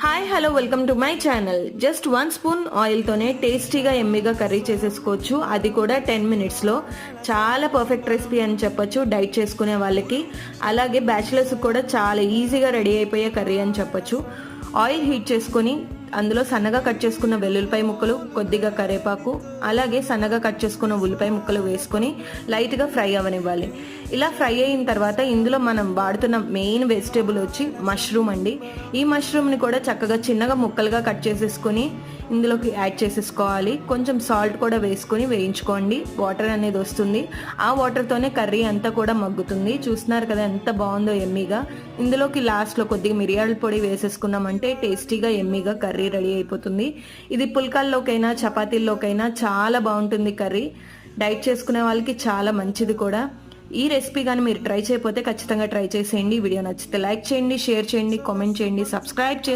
Hi hello welcome to my channel. Just 1 spoon ఆయిల్తోనే టేస్టీగా ఎమ్మీగా కర్రీ చేసేసుకోవచ్చు. అది కూడా 10 మినిట్స్లో. చాలా పర్ఫెక్ట్ రెసిపీ అని చెప్పొచ్చు డైట్ చేసుకునే వాళ్ళకి. అలాగే బ్యాచిలర్స్ కూడా చాలా ఈజీగా రెడీ అయిపోయే కర్రీ అని చెప్పొచ్చు. ఆయిల్ హీట్ చేసుకొని అందులో సన్నగా కట్ చేసుకున్న వెల్లుల్లిపాయ ముక్కలు, కొద్దిగా కరివేపాకు, అలాగే సన్నగా కట్ చేసుకున్న ఉల్లిపాయ ముక్కలు వేసుకొని లైట్గా ఫ్రై అవ్వనివ్వాలి. ఇలా ఫ్రై అయిన తర్వాత ఇందులో మనం వాడుతున్న మెయిన్ వెజిటేబుల్ వచ్చి మష్రూమ్ అండి. ఈ మష్రూమ్ని కూడా చక్కగా చిన్నగా ముక్కలుగా కట్ చేసేసుకొని ఇందులోకి యాడ్ చేసేసుకోవాలి. కొంచెం సాల్ట్ కూడా వేసుకొని వేయించుకోండి. వాటర్ అనేది వస్తుంది. ఆ వాటర్తోనే కర్రీ అంతా కూడా మగ్గుతుంది. చూస్తున్నారు కదా ఎంత బాగుందో ఎమ్మీగా. ఇందులోకి లాస్ట్లో కొద్దిగా మిరియాల పొడి వేసేసుకున్నామంటే టేస్టీగా ఎమ్మీగా కర్రీ రెడీ అయిపోతుంది. ఇది పుల్కాల్లోకైనా చపాతీల్లోకైనా చాలా బాగుంటుంది కర్రీ. డైట్ చేసుకునే వాళ్ళకి చాలా మంచిది కూడా. ఈ రెసిపీ కానీ మీరు ట్రై చేయకపోతే ఖచ్చితంగా ట్రై చేసేయండి. వీడియో నచ్చితే లైక్ చేయండి, షేర్ చేయండి, కామెంట్ చేయండి, సబ్స్క్రైబ్ చేసి